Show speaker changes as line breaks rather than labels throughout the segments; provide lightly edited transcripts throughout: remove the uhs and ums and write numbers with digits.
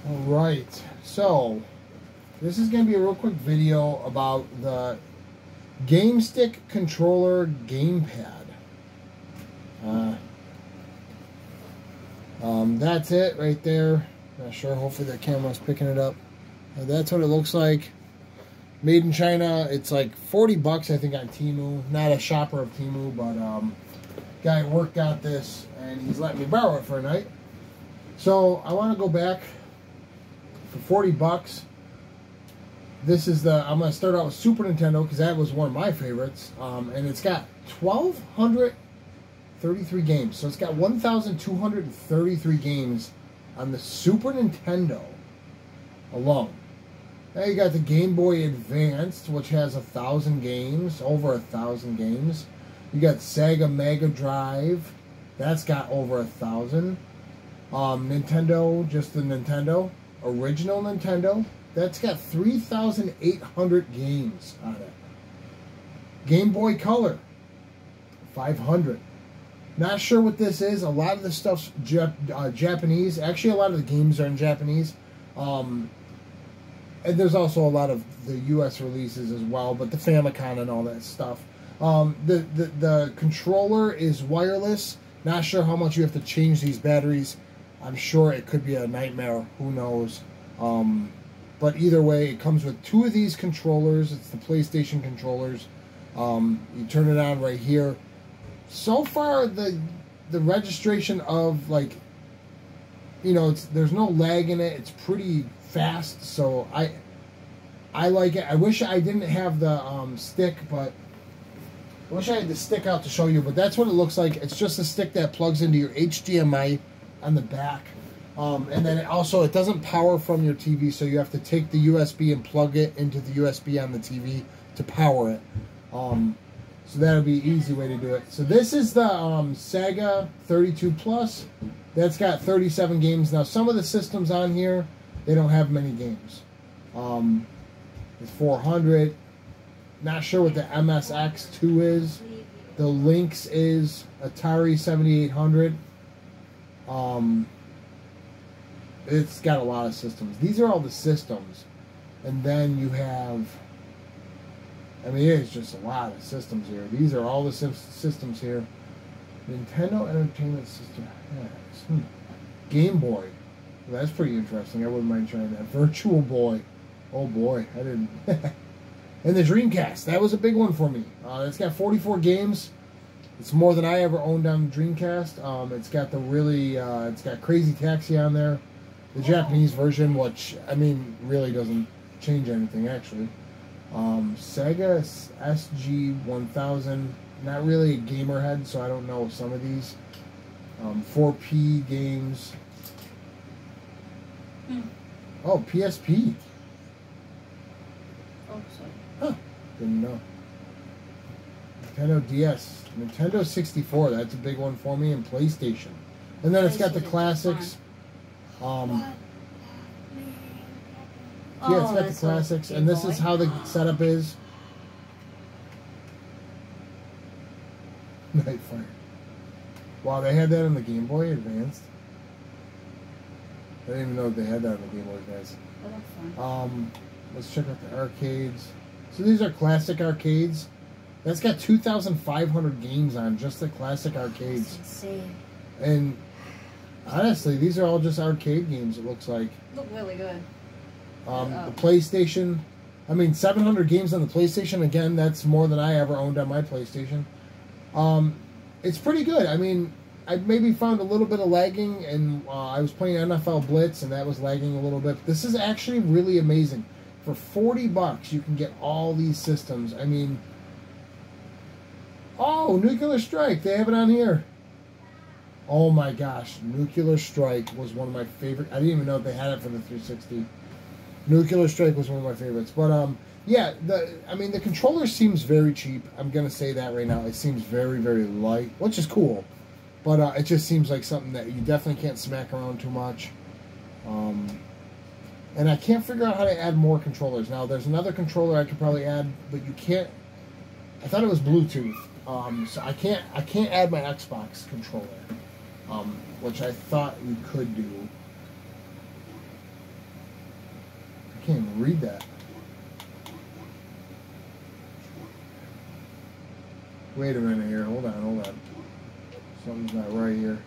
Alright, so this is going to be a real quick video about the Gamestick controller gamepad. That's it right there. Not sure, hopefully the camera's picking it up. That's what it looks like. Made in China. It's like 40 bucks I think on Temu. Not a shopper of Temu, but guy at work got this and he's letting me borrow it for a night. So I want to go back for 40 bucks. This is the, I'm going to start out with Super Nintendo because that was one of my favorites. And it's got 1,233 games. So it's got 1,233 games on the Super Nintendo alone. Now you got the Game Boy Advanced, which has 1,000 games, over 1,000 games. You got Sega Mega Drive, that's got over 1,000. Nintendo, just the Nintendo, original Nintendo, that's got 3,800 games on it. Game Boy Color, 500. Not sure what this is. A lot of the stuff's Japanese. Actually, a lot of the games are in Japanese. And there's also a lot of the U.S. releases as well, but the Famicom and all that stuff. The controller is wireless. Not sure how much you have to change these batteries. I'm sure it could be a nightmare. Who knows? But either way, it comes with two of these controllers. It's the PlayStation controllers. You turn it on right here. So far, the registration of, like, you know, there's no lag in it. It's pretty fast, so I like it. I wish I didn't have the stick, but I wish I had the stick out to show you, but that's what it looks like. It's just a stick that plugs into your HDMI on the back. And then it doesn't power from your TV, so you have to take the USB and plug it into the USB on the TV to power it. So that would be an easy way to do it. So this is the Sega 32 Plus. That's got 37 games. Now some of the systems on here, they don't have many games. It's 400. Not sure what the MSX2 is. The Lynx is Atari 7800. It's got a lot of systems. These are all the systems. And then you have, I mean, it's just a lot of systems here. These are all the systems here. Nintendo Entertainment System X. Game Boy. Well, that's pretty interesting. I wouldn't mind trying that. Virtual Boy. Oh boy, I didn't. And the Dreamcast. That was a big one for me. It's got 44 games. It's more than I ever owned on Dreamcast. It's got the really, it's got Crazy Taxi on there. The Japanese version, which, I mean, really doesn't change anything, actually. Sega SG-1000. Not really a gamer head, so I don't know some of these. 4P games. Oh, PSP.
Oh, sorry.
Huh. Didn't know. Nintendo DS. Nintendo 64. That's a big one for me. And PlayStation. And then it's got the classics. Yeah, it's got the classics. And this is how the setup is. Nightfire. Wow, they had that on the Game Boy Advanced. I didn't even know they had that on the Game Boy Advance. Let's check out the arcades. So these are classic arcades. That's got 2,500 games on just the classic arcades.
That's insane.
And honestly, these are all just arcade games, it looks like.
Look really good.
The PlayStation. I mean, 700 games on the PlayStation. Again, that's more than I ever owned on my PlayStation. It's pretty good. I mean, I maybe found a little bit of lagging, and I was playing NFL Blitz, and that was lagging a little bit. This is actually really amazing. For 40 bucks, you can get all these systems. I mean, oh, Nuclear Strike. They have it on here. Oh my gosh, Nuclear Strike was one of my favorite. I didn't even know if they had it for the 360. Nuclear Strike was one of my favorites. But yeah, I mean the controller seems very cheap. I'm gonna say that right now. It seems very, very light, which is cool. But it just seems like something that you definitely can't smack around too much. And I can't figure out how to add more controllers. Now there's another controller I could probably add, but you can't. I thought it was Bluetooth. So I can't add my Xbox controller. which I thought you could do. I can't even read that. Wait a minute here. Hold on. Something's not right here.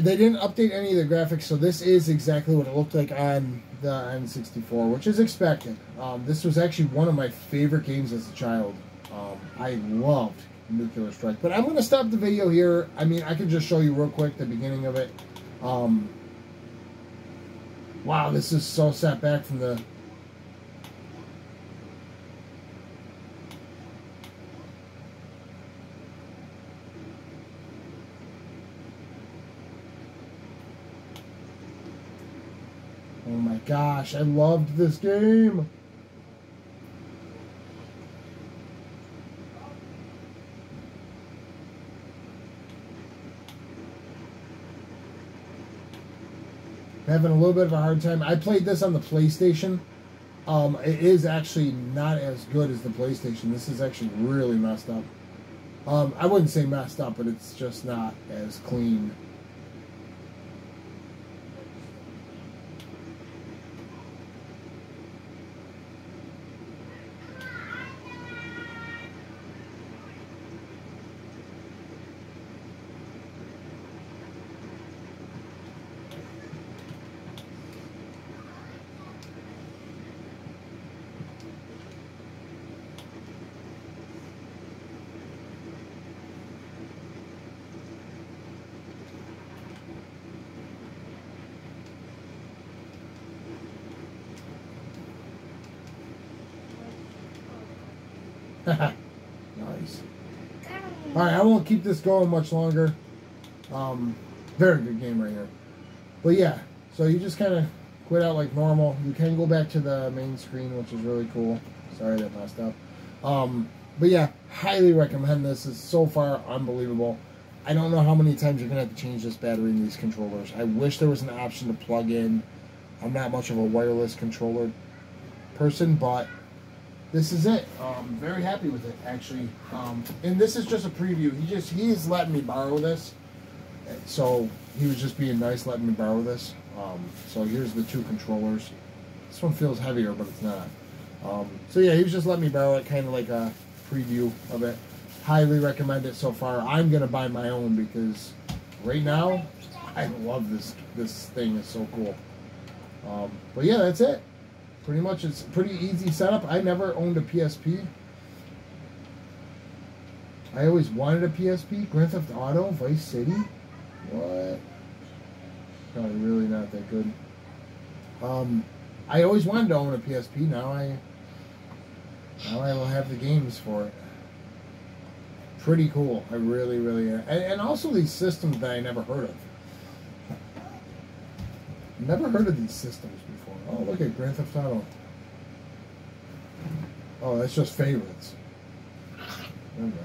They didn't update any of the graphics, so this is exactly what it looked like on the N64, which is expected. This was actually one of my favorite games as a child. I loved Nuclear Strike. But I'm going to stop the video here. I mean, I can just show you real quick the beginning of it. Wow, this is so set back from the... Oh my gosh, I loved this game. Having a little bit of a hard time. I played this on the PlayStation. It is actually not as good as the PlayStation. This is actually really messed up. I wouldn't say messed up, but it's just not as clean. Nice. Alright, I won't keep this going much longer. Very good game right here. But yeah, so you just kind of quit out like normal. You can go back to the main screen, which is really cool. Sorry that messed up. But yeah, highly recommend this. It's so far unbelievable. I don't know how many times you're going to have to change this battery in these controllers. I wish there was an option to plug in. I'm not much of a wireless controller person, but this is it. Very happy with it, actually. And this is just a preview. He's letting me borrow this. So he was just being nice letting me borrow this. So here's the two controllers. This one feels heavier, but it's not. So yeah, he was just letting me borrow it, kind of like a preview of it. Highly recommend it so far. I'm going to buy my own because right now, I love this. This thing is so cool. But yeah, that's it. Pretty much, it's a pretty easy setup. I never owned a PSP. I always wanted a PSP. Grand Theft Auto, Vice City. What? Probably really not that good. I always wanted to own a PSP. Now I will have the games for it. Pretty cool. I really, really am. And also these systems that I never heard of. Never heard of these systems before. Oh, look at Grand Theft Auto. Oh, that's just favorites. Okay.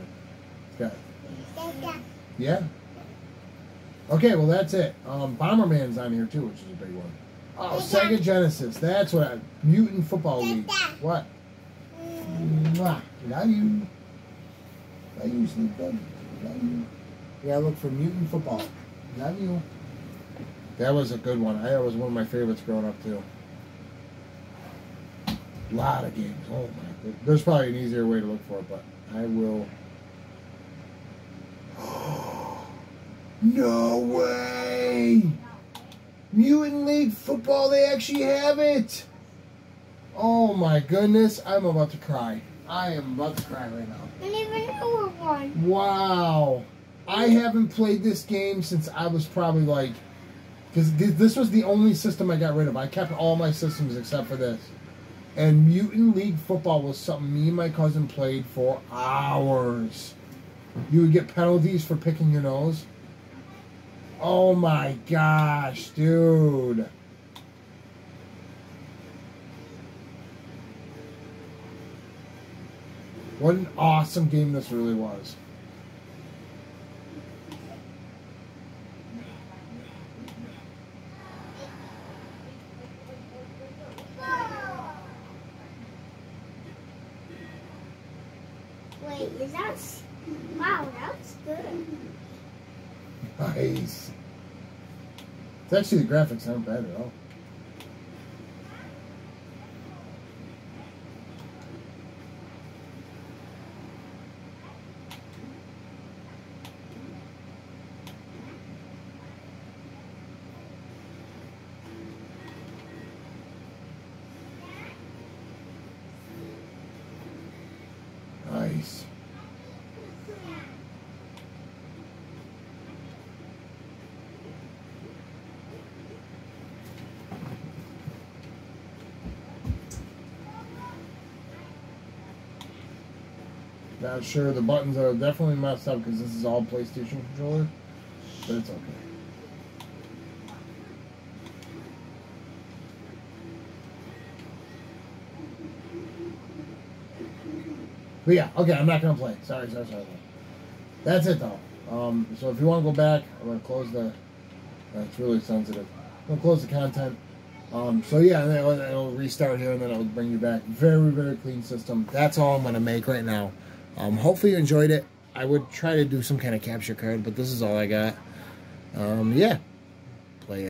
Got it. Yeah? Okay, well that's it. Bomberman's on here too, which is a big one. Oh, Sega Genesis. That's what Mutant Football League. What? Mwah. Love you. Love you, Snoop Dogg. Love you. Yeah, look for Mutant Football. Love you. That was a good one. That was one of my favorites growing up too. A lot of games. Oh my goodness. There's probably an easier way to look for it, but I will. No way! Mutant League Football, they actually have it! Oh my goodness, I'm about to cry. I am about to cry right now.
I didn't even know one.
Wow. I haven't played this game since I was probably like... Because this was the only system I got rid of. I kept all my systems except for this. And Mutant League Football was something me and my cousin played for hours. You would get penalties for picking your nose. Oh my gosh, dude. What an awesome game this really was.
Wait, is that... Wow, that's good.
Nice. It's actually, the graphics aren't bad at all. Nice. Not sure, the buttons are definitely messed up because this is all PlayStation controller, but it's okay. But yeah, okay, I'm not gonna play. Sorry. That's it though. So if you want to go back, I'm gonna close the. It's really sensitive. I'm gonna close the content. So yeah, and then it'll restart here, and then it'll bring you back. Very, very clean system. That's all I'm gonna make right now. Hopefully you enjoyed it. I would try to do some kind of capture card, but this is all I got. Yeah, play it.